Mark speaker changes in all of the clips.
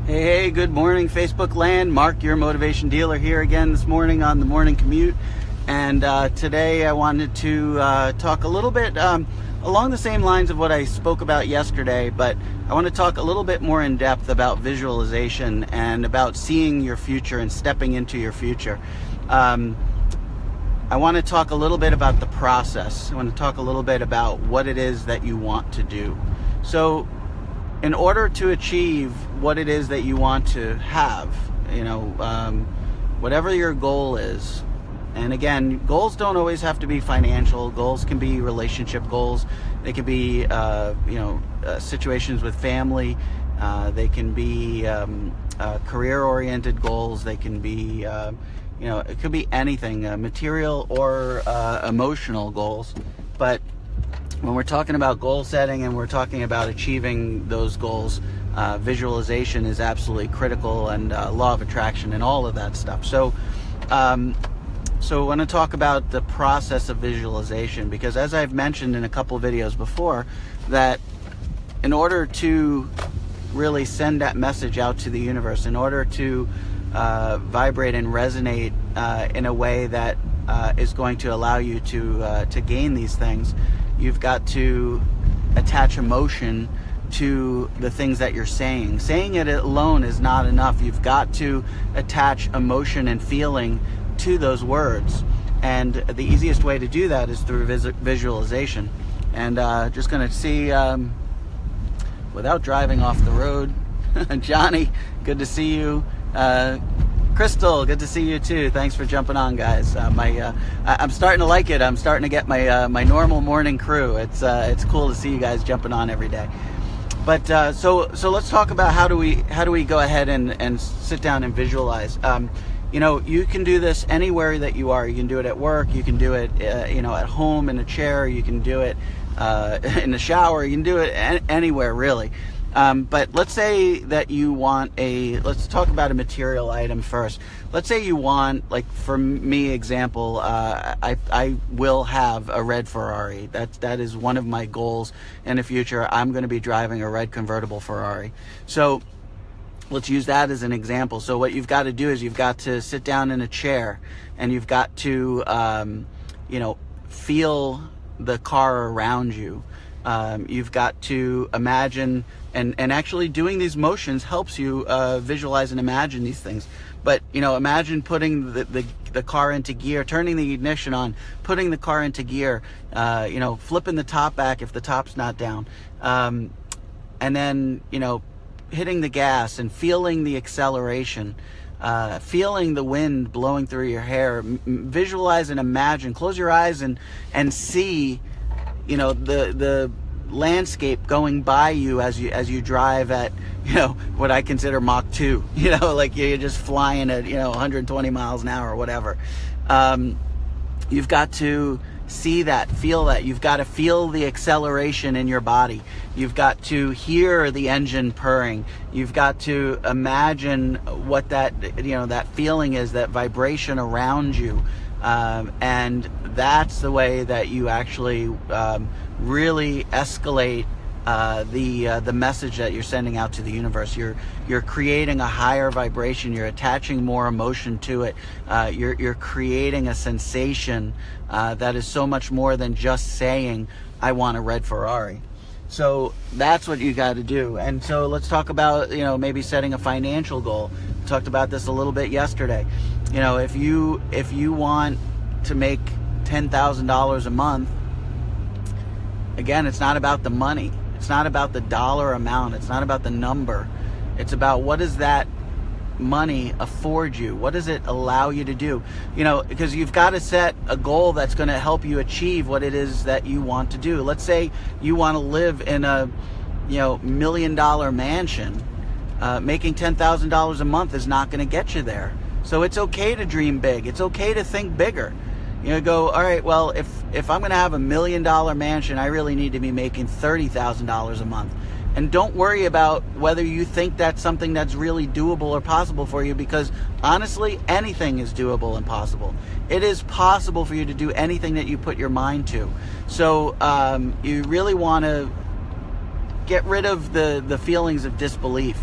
Speaker 1: Hey, good morning, Facebook land. Mark, your motivation dealer, here again this morning on the morning commute. And today I wanted to talk a little bit along the same lines of what I spoke about yesterday, but I want to talk a little bit more in depth about visualization and about seeing your future and stepping into your future. I want to talk a little bit about the process. I want to talk a little bit about what it is that you want to do. So in order to achieve what it is that you want to have, whatever your goal is, and again, goals don't always have to be financial. Goals can be relationship goals. They can be, situations with family. They can be career-oriented goals. They can be, it could be anything, material or emotional goals. But when we're talking about goal setting and we're talking about achieving those goals, visualization is absolutely critical, and law of attraction and all of that stuff. So I want to talk about the process of visualization, because as I've mentioned in a couple of videos before, that in order to really send that message out to the universe, in order to vibrate and resonate in a way that is going to allow you to gain these things, you've got to attach emotion to the things that you're saying. Saying it alone is not enough. You've got to attach emotion and feeling to those words. And the easiest way to do that is through visualization. And just going to see, without driving off the road, Johnny, good to see you. Crystal, good to see you too. Thanks for jumping on, guys. I'm starting to like it. I'm starting to get my normal morning crew. It's cool to see you guys jumping on every day. But so let's talk about how do we go ahead and sit down and visualize. You can do this anywhere that you are. You can do it at work. You can do it, at home in a chair. You can do it in the shower. You can do it anywhere, really. But let's say that you want let's talk about a material item first. Let's say you want, like for me, example, I will have a red Ferrari. That is one of my goals in the future. I'm going to be driving a red convertible Ferrari. So let's use that as an example. So what you've got to do is you've got to sit down in a chair, and you've got to, feel the car around you. You've got to imagine, and actually doing these motions helps you visualize and imagine these things. But, imagine putting the car into gear, turning the ignition on, putting the car into gear, flipping the top back if the top's not down. And then, hitting the gas and feeling the acceleration, feeling the wind blowing through your hair. Visualize and imagine. Close your eyes and see, the landscape going by you as you drive at, what I consider Mach 2. Like you're just flying at 120 miles an hour or whatever. You've got to see that, feel that. You've got to feel the acceleration in your body. You've got to hear the engine purring. You've got to imagine what that feeling is, that vibration around you. And that's the way that you actually really escalate the message that you're sending out to the universe. You're creating a higher vibration. You're attaching more emotion to it. You're creating a sensation that is so much more than just saying, "I want a red Ferrari." So that's what you got to do. And so let's talk about maybe setting a financial goal. We talked about this a little bit yesterday. If you want to make $10,000 a month, again, it's not about the money. It's not about the dollar amount. It's not about the number. It's about, what does that money afford you? What does it allow you to do? Because you've got to set a goal that's going to help you achieve what it is that you want to do. Let's say you want to live in a $1 million mansion. Making $10,000 a month is not going to get you there. So it's okay to dream big. It's okay to think bigger. Go, all right, well, if I'm going to have $1 million mansion, I really need to be making $30,000 a month. And don't worry about whether you think that's something that's really doable or possible for you, because honestly, anything is doable and possible. It is possible for you to do anything that you put your mind to. So you really want to get rid of the feelings of disbelief.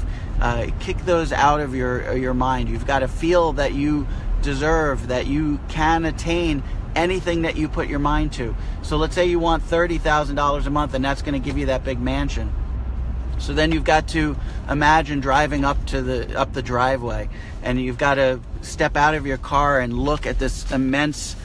Speaker 1: Kick those out of your mind. You've got to feel that you deserve, that you can attain anything that you put your mind to. So let's say you want $30,000 a month, and that's going to give you that big mansion. So then you've got to imagine driving up the driveway, and you've got to step out of your car and look at this immense,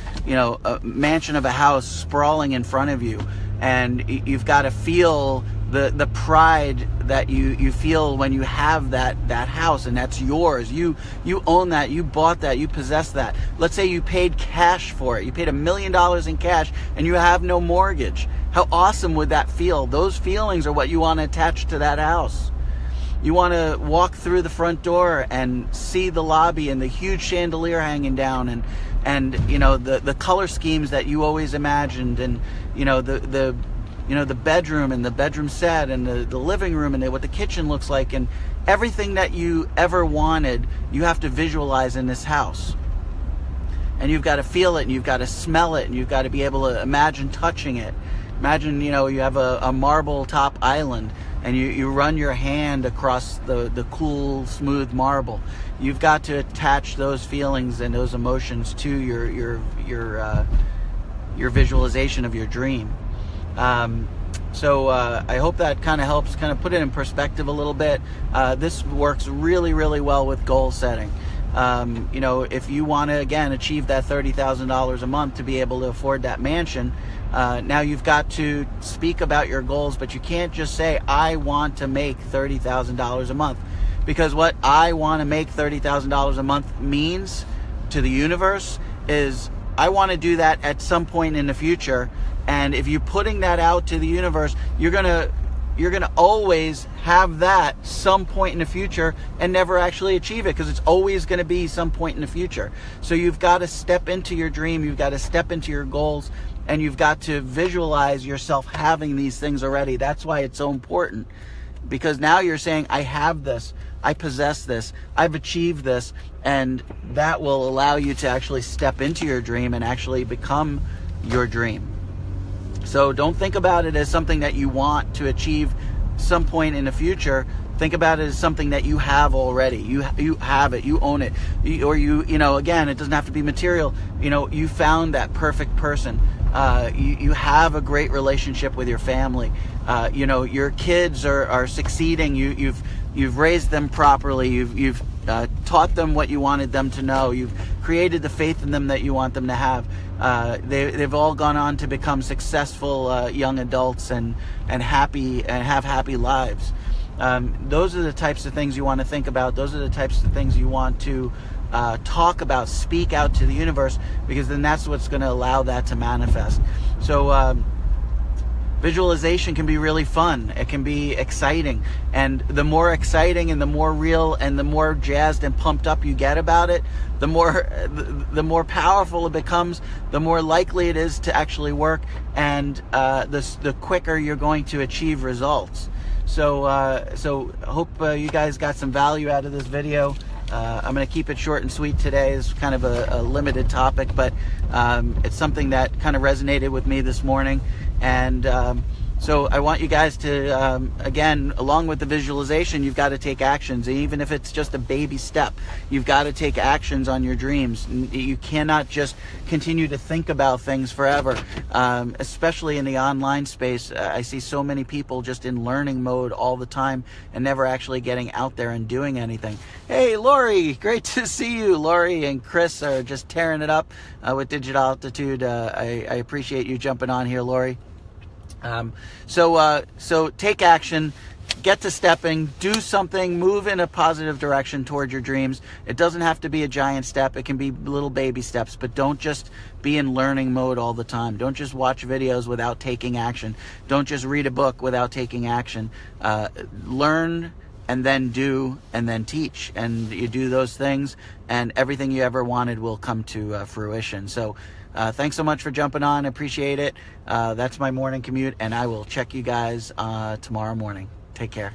Speaker 1: mansion of a house sprawling in front of you, and you've got to feel the pride that you feel when you have that house, and that's yours. You own that, you bought that, you possess that. Let's say you paid cash for it. You paid $1 million in cash and you have no mortgage. How awesome would that feel? Those feelings are what you want to attach to that house. You want to walk through the front door and see the lobby and the huge chandelier hanging down, and the color schemes that you always imagined, and the bedroom and the bedroom set and the living room and what the kitchen looks like, and everything that you ever wanted, you have to visualize in this house. And you've got to feel it, and you've got to smell it, and you've got to be able to imagine touching it. Imagine, you have a marble top island, and you run your hand across the cool, smooth marble. You've got to attach those feelings and those emotions to your visualization of your dream. So I hope that kind of helps kind of put it in perspective a little bit. This works really, really well with goal setting. If you want to, again, achieve that $30,000 a month to be able to afford that mansion, now you've got to speak about your goals, but you can't just say, I want to make $30,000 a month, because what I want to make $30,000 a month means to the universe is I want to do that at some point in the future. And if you're putting that out to the universe, you're gonna always have that some point in the future and never actually achieve it, because it's always going to be some point in the future. So you've got to step into your dream, you've got to step into your goals, and you've got to visualize yourself having these things already. That's why it's so important, because now you're saying, I have this, I possess this, I've achieved this, and that will allow you to actually step into your dream and actually become your dream. So don't think about it as something that you want to achieve some point in the future. Think about it as something that you have already. You have it, you own it. Again, it doesn't have to be material. You found that perfect person. You have a great relationship with your family. Your kids are succeeding. You've raised them properly. You've taught them what you wanted them to know. You've created the faith in them that you want them to have. They've all gone on to become successful young adults and happy and have happy lives. Those are the types of things you want to think about. Those are the types of things you want to talk about, speak out to the universe, because then that's what's going to allow that to manifest. So visualization can be really fun. It can be exciting, and the more exciting and the more real and the more jazzed and pumped up you get about it, the more powerful it becomes, the more likely it is to actually work, and the quicker you're going to achieve results. So I hope you guys got some value out of this video. I'm going to keep it short and sweet today. It's kind of a limited topic, but it's something that kind of resonated with me this morning. And so I want you guys to, again, along with the visualization, you've got to take actions. Even if it's just a baby step, you've got to take actions on your dreams. You cannot just continue to think about things forever, especially in the online space. I see so many people just in learning mode all the time and never actually getting out there and doing anything. Hey, Lori, great to see you. Lori and Chris are just tearing it up with Digital Altitude. I appreciate you jumping on here, Lori. So take action, get to stepping, do something, move in a positive direction toward your dreams. It doesn't have to be a giant step. It can be little baby steps, but don't just be in learning mode all the time. Don't just watch videos without taking action. Don't just read a book without taking action. Learn and then do and then teach, and you do those things and everything you ever wanted will come to fruition. So thanks so much for jumping on. I appreciate it. That's my morning commute, and I will check you guys tomorrow morning. Take care.